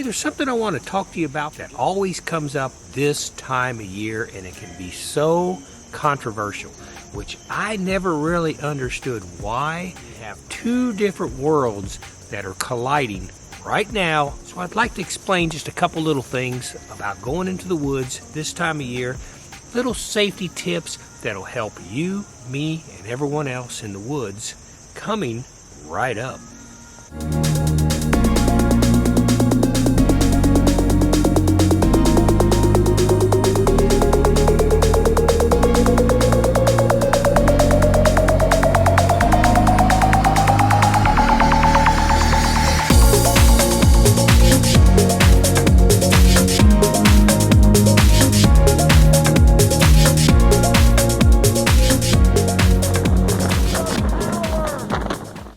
there's something I want to talk to you about that always comes up this time of year, and it can be so controversial, which I never really understood why. We have two different worlds that are colliding right now. So I'd like to explain just a couple little things about going into the woods this time of year, little safety tips that'll help you, me, and everyone else in the woods coming right up.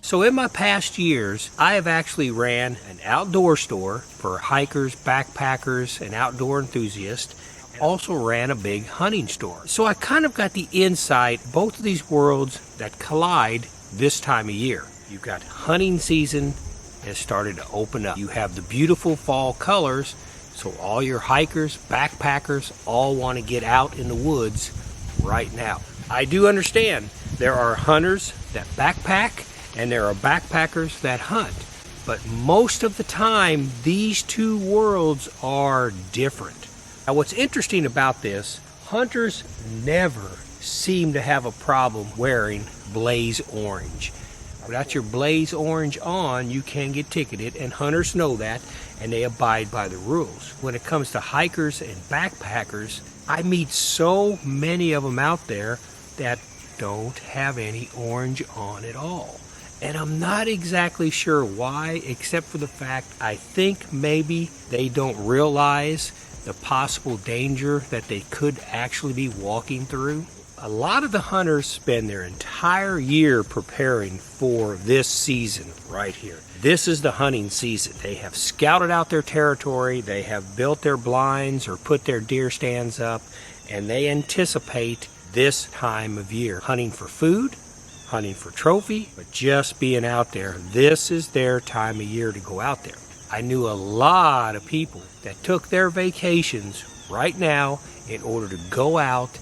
So in my past years, I have actually ran an outdoor store for hikers, backpackers, and outdoor enthusiasts. Also ran a big hunting store. So I kind of got the insight, both of these worlds that collide this time of year. You've got hunting season has started to open up. You have the beautiful fall colors, so all your hikers, backpackers, all want to get out in the woods right now. I do understand there are hunters that backpack, and there are backpackers that hunt. But most of the time, these two worlds are different. Now, what's interesting about this, hunters never seem to have a problem wearing blaze orange. Without your blaze orange on, you can get ticketed, and hunters know that, and they abide by the rules. When it comes to hikers and backpackers, I meet so many of them out there that don't have any orange on at all. And I'm not exactly sure why, except for the fact I think maybe they don't realize the possible danger that they could actually be walking through. A lot of the hunters spend their entire year preparing for this season right here. This is the hunting season. They have scouted out their territory, they have built their blinds or put their deer stands up, and they anticipate this time of year hunting for food, hunting for trophy, but just being out there. This is their time of year to go out there. I knew a lot of people that took their vacations right now in order to go out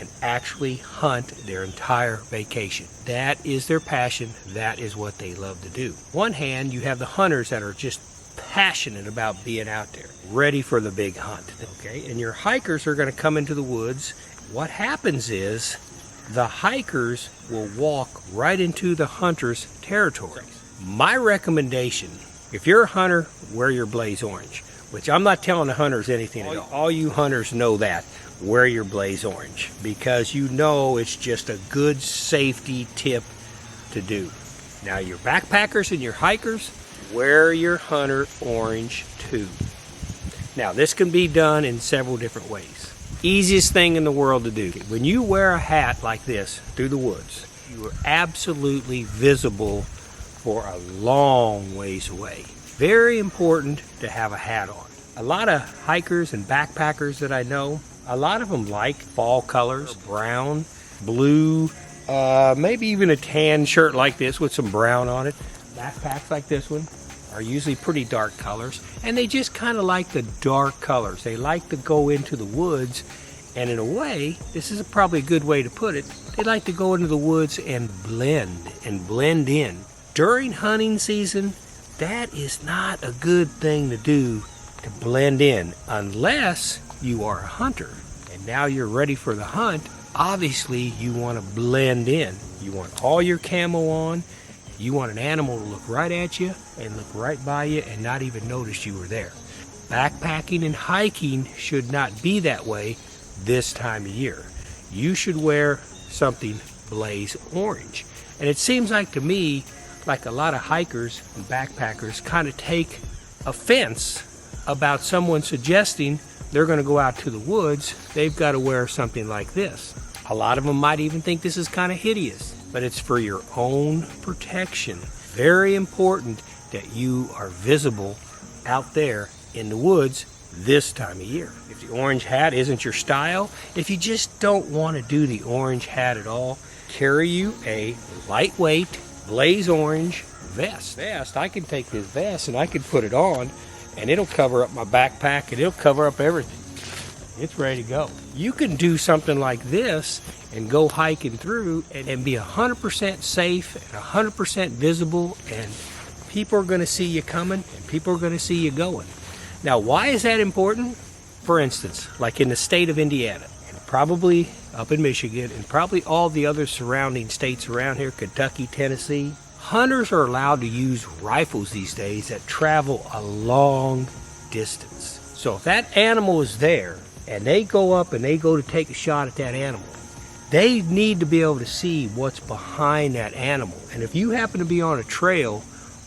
and actually hunt their entire vacation. That is their passion. That is what they love to do. One hand, you have the hunters that are just passionate about being out there, ready for the big hunt. Okay, and your hikers are going to come into the woods. What happens is the hikers will walk right into the hunter's territory. My recommendation, if you're a hunter, wear your blaze orange, which I'm not telling the hunters anything at all. All you hunters know that. Wear your blaze orange, because you know it's just a good safety tip to do. Now your backpackers and your hikers, wear your hunter orange too. Now this can be done in several different ways. Easiest thing in the world to do. When you wear a hat like this through the woods, you are absolutely visible for a long ways away. Very important to have a hat on. A lot of hikers and backpackers that I know, a lot of them like fall colors, brown, blue, maybe even a tan shirt like this with some brown on it. Backpacks like this one are usually pretty dark colors, and they just kind of like the dark colors. They like to go into the woods, and in a way, this is probably a good way to put it, they like to go into the woods and blend in. During hunting season, that is not a good thing to do, to blend in, unless you are a hunter and now you're ready for the hunt. Obviously, you want to blend in. You want all your camo on. You want an animal to look right at you and look right by you and not even notice you were there. Backpacking and hiking should not be that way this time of year. You should wear something blaze orange. And it seems like to me, like a lot of hikers and backpackers kind of take offense about someone suggesting they're going to go out to the woods, they've got to wear something like this. A lot of them might even think this is kind of hideous, but it's for your own protection. Very important that you are visible out there in the woods this time of year. If the orange hat isn't your style, if you just don't want to do the orange hat at all, carry you a lightweight blaze orange vest. I can take this vest and I can put it on, and it'll cover up my backpack, and it'll cover up everything. It's ready to go. You can do something like this and go hiking through and be 100% safe and 100% visible, and people are going to see you coming and people are going to see you going. Now, why is that important? For instance, like in the state of Indiana, and probably up in Michigan, and probably all the other surrounding states around here, Kentucky, Tennessee, hunters are allowed to use rifles these days that travel a long distance. So if that animal is there and they go up and they go to take a shot at that animal, they need to be able to see what's behind that animal. And if you happen to be on a trail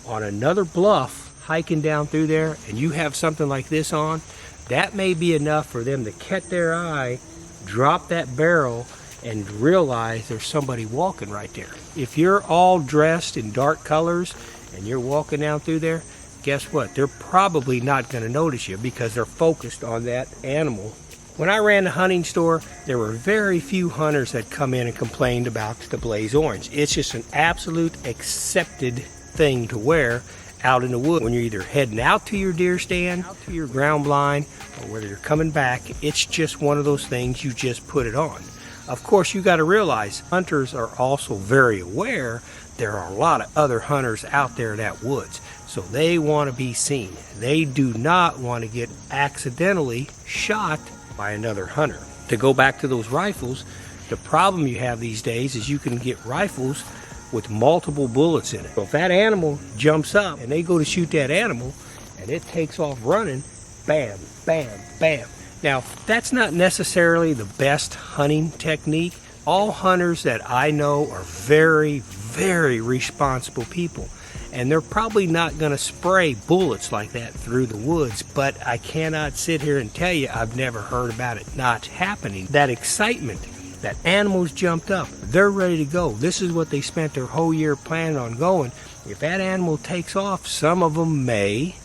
on another bluff hiking down through there and you have something like this on, that may be enough for them to catch their eye, drop that barrel, and realize there's somebody walking right there. If you're all dressed in dark colors and you're walking down through there, guess what? They're probably not going to notice you because they're focused on that animal. When I ran the hunting store, there were very few hunters that come in and complained about the Blaze Orange. It's just an absolute accepted thing to wear out in the woods. When you're either heading out to your deer stand, out to your ground blind, or whether you're coming back, it's just one of those things, you just put it on. Of course, you got to realize hunters are also very aware there are a lot of other hunters out there in that woods. So they want to be seen. They do not want to get accidentally shot by another hunter. To go back to those rifles, the problem you have these days is you can get rifles with multiple bullets in it. So if that animal jumps up and they go to shoot that animal and it takes off running, bam, bam, bam. Now, that's not necessarily the best hunting technique. All hunters that I know are very, very responsible people, and they're probably not going to spray bullets like that through the woods, but I cannot sit here and tell you I've never heard about it not happening. That excitement, that animals jumped up, they're ready to go. This is what they spent their whole year planning on going. If that animal takes off, some of them may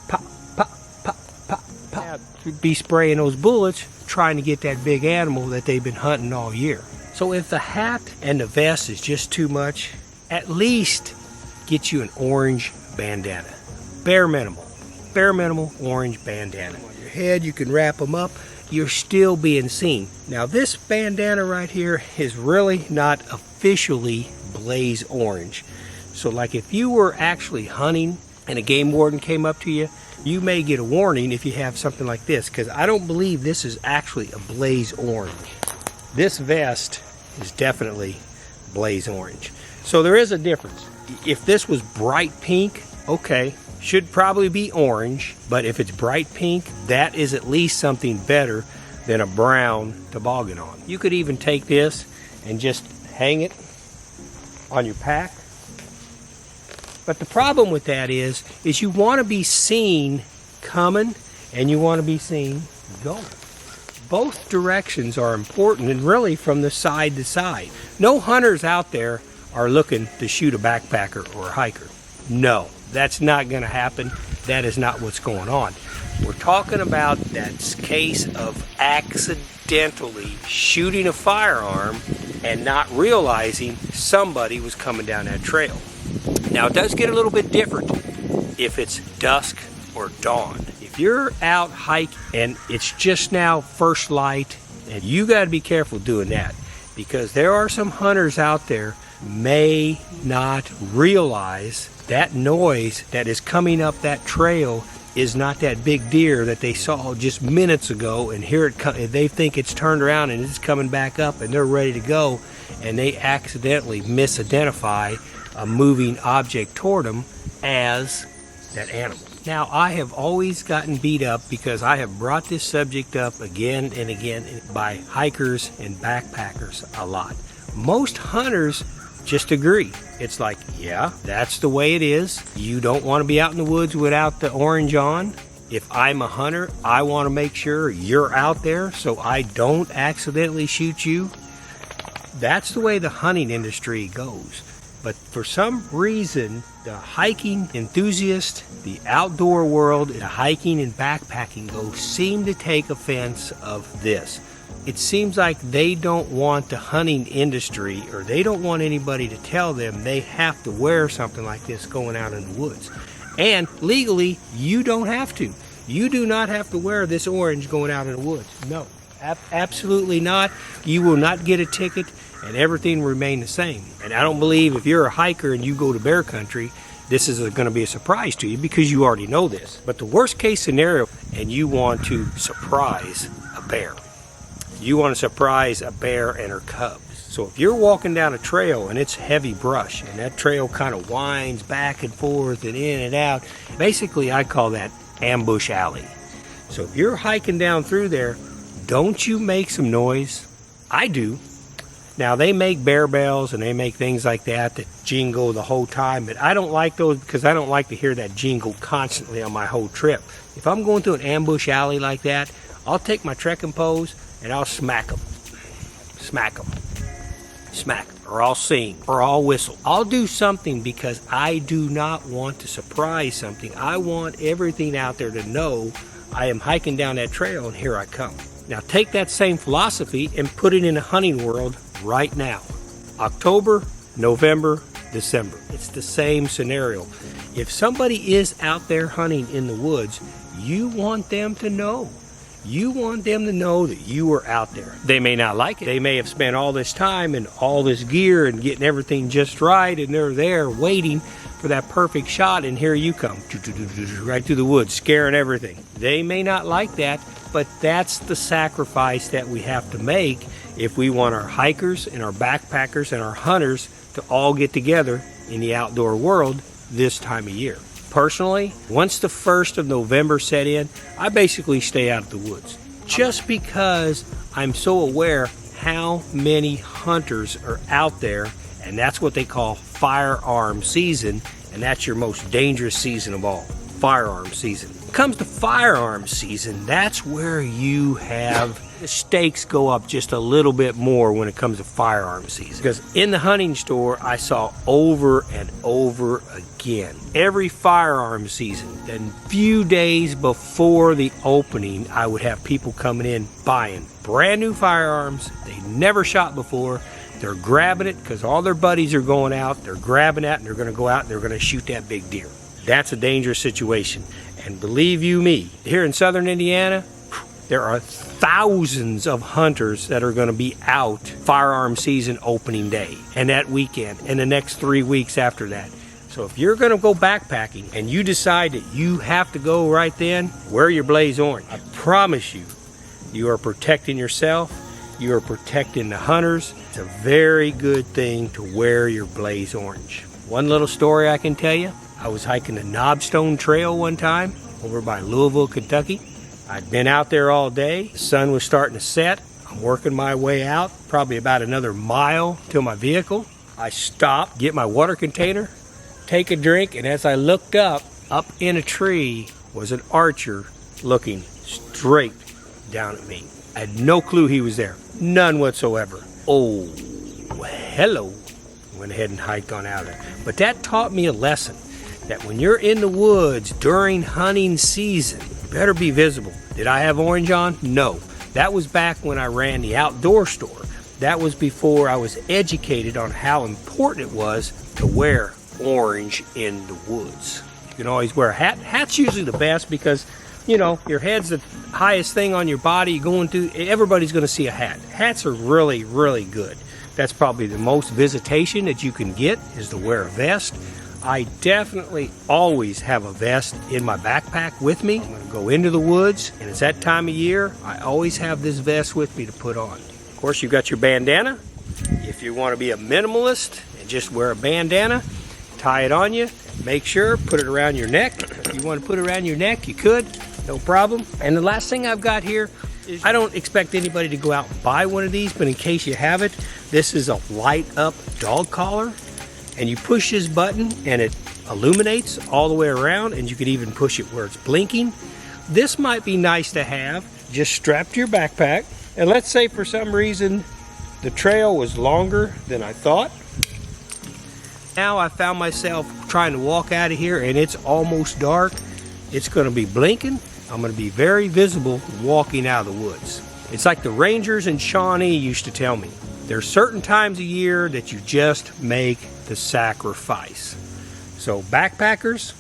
pop, pop, pop, pop, pop, be spraying those bullets trying to get that big animal that they've been hunting all year. So if the hat and the vest is just too much, at least get you an orange bandana. Bare minimal orange bandana. On your head, you can wrap them up. You're still being seen. Now this bandana right here is really not officially Blaze Orange. So like if you were actually hunting and a game warden came up to you, you may get a warning if you have something like this, because I don't believe this is actually a Blaze Orange. This vest is definitely Blaze Orange. So there is a difference. If this was bright pink, okay, should probably be orange, but if it's bright pink, that is at least something better than a brown toboggan on. You could even take this and just hang it on your pack. But the problem with that is you want to be seen coming and you want to be seen going. Both directions are important, and really from the side to side. No hunters out there are looking to shoot a backpacker or a hiker. No, that's not going to happen. That is not what's going on. We're talking about that case of accidentally shooting a firearm and not realizing somebody was coming down that trail. Now, it does get a little bit different if it's dusk or dawn. If you're out hiking and it's just now first light, and you got to be careful doing that, because there are some hunters out there may not realize that noise that is coming up that trail is not that big deer that they saw just minutes ago, and here it comes. They think it's turned around and it's coming back up and they're ready to go, and they accidentally misidentify a moving object toward them as that animal. Now, I have always gotten beat up because I have brought this subject up again and again by hikers and backpackers a lot. Most hunters just agree. It's like, yeah, that's the way it is. You don't want to be out in the woods without the orange on. If I'm a hunter, I want to make sure you're out there so I don't accidentally shoot you. That's the way the hunting industry goes. But for some reason, the hiking enthusiast, the outdoor world, the hiking and backpacking goes seem to take offense of this. It seems like they don't want the hunting industry, or they don't want anybody to tell them they have to wear something like this going out in the woods. And legally, you don't have to. You do not have to wear this orange going out in the woods. No, absolutely not. You will not get a ticket, and everything will remain the same. And I don't believe if you're a hiker and you go to bear country, this is going to be a surprise to you because you already know this. But the worst case scenario, and you want to surprise a bear. You want to surprise a bear and her cubs. So if you're walking down a trail and it's heavy brush and that trail kind of winds back and forth and in and out, basically I call that ambush alley. So if you're hiking down through there, don't you make some noise? I do. Now they make bear bells and they make things like that that jingle the whole time, but I don't like those because I don't like to hear that jingle constantly on my whole trip. If I'm going through an ambush alley like that, I'll take my trekking poles and I'll smack them. Smack them. Smack them. Or I'll sing. Or I'll whistle. I'll do something because I do not want to surprise something. I want everything out there to know I am hiking down that trail and here I come. Now take that same philosophy and put it in a hunting world right now. October, November, December. It's the same scenario. If somebody is out there hunting in the woods, you want them to know. You want them to know that you are out there. They may not like it. They may have spent all this time and all this gear and getting everything just right, and they're there waiting for that perfect shot, and here you come, right through the woods, scaring everything. They may not like that, but that's the sacrifice that we have to make if we want our hikers and our backpackers and our hunters to all get together in the outdoor world this time of year. Personally, once the 1st of November set in, I basically stay out of the woods. Just because I'm so aware how many hunters are out there, and that's what they call firearm season, and that's your most dangerous season of all, firearm season. When it comes to firearm season, that's where you have the stakes go up just a little bit more when it comes to firearm season. Because in the hunting store, I saw over and over again, every firearm season, and few days before the opening, I would have people coming in buying brand new firearms they never shot before. They're grabbing it because all their buddies are going out. They're grabbing that and they're going to go out and they're going to shoot that big deer. That's a dangerous situation. And believe you me, here in southern Indiana, there are thousands of hunters that are going to be out firearm season opening day and that weekend and the next 3 weeks after that. So if you're going to go backpacking and you decide that you have to go right then, wear your blaze orange. I promise you, you are protecting yourself. You are protecting the hunters. It's a very good thing to wear your blaze orange. One little story I can tell you. I was hiking the Knobstone Trail one time over by Louisville, Kentucky. I'd been out there all day. The sun was starting to set. I'm working my way out, probably about another mile to my vehicle. I stopped, get my water container, take a drink, and as I looked up in a tree was an archer looking straight down at me. I had no clue he was there. None whatsoever. Oh, hello. Went ahead and hiked on out of there. But that taught me a lesson, that when you're in the woods during hunting season, you better be visible. Did I have orange on? No. That was back when I ran the outdoor store. That was before I was educated on how important it was to wear orange in the woods. You can always wear a hat. Hat's usually the best because, you know, your head's the highest thing on your body. Going through, everybody's going to see a hat. Hats are really, really good. That's probably the most visitation that you can get, is to wear a vest. I definitely always have a vest in my backpack with me. I'm going to go into the woods, and it's that time of year. I always have this vest with me to put on. Of course, you've got your bandana. If you want to be a minimalist and just wear a bandana, tie it on you. Make sure, put it around your neck. If you want to put it around your neck, you could. No problem. And the last thing I've got here is, I don't expect anybody to go out and buy one of these, but in case you have it, this is a light up dog collar. And you push this button and it illuminates all the way around, and you could even push it where it's blinking. This might be nice to have just strapped to your backpack. And let's say for some reason the trail was longer than I thought. Now I found myself trying to walk out of here and it's almost dark. It's going to be blinking. I'm going to be very visible walking out of the woods. It's like the Rangers in Shawnee used to tell me. There's certain times of year that you just make the sacrifice. So backpackers,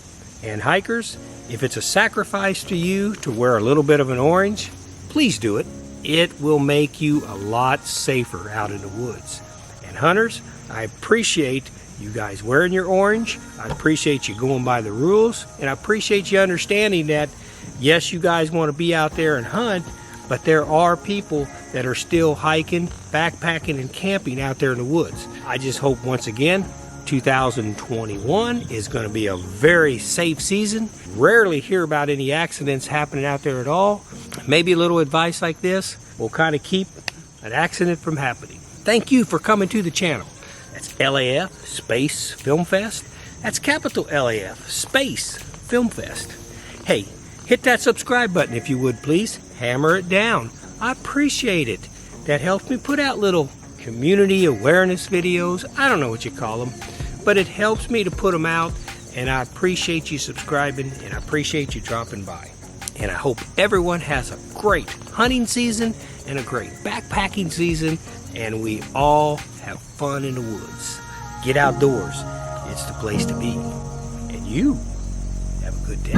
And hikers, if it's a sacrifice to you to wear a little bit of an orange, please do it. It will make you a lot safer out in the woods. And hunters, I appreciate you guys wearing your orange. I appreciate you going by the rules, and I appreciate you understanding that yes, you guys want to be out there and hunt, but there are people that are still hiking, backpacking, and camping out there in the woods. I just hope once again 2021 is going to be a very safe season. Rarely hear about any accidents happening out there at all. Maybe a little advice like this will kind of keep an accident from happening. Thank you for coming to the channel. That's LAF Space Film Fest. That's capital LAF Space Film Fest. Hey, hit that subscribe button if you would, please. Hammer it down. I appreciate it. That helps me put out little community awareness videos. I don't know what you call them, but it helps me to put them out, and I appreciate you subscribing, and I appreciate you dropping by. And I hope everyone has a great hunting season and a great backpacking season, and we all have fun in the woods. Get outdoors. It's the place to be. And you have a good day.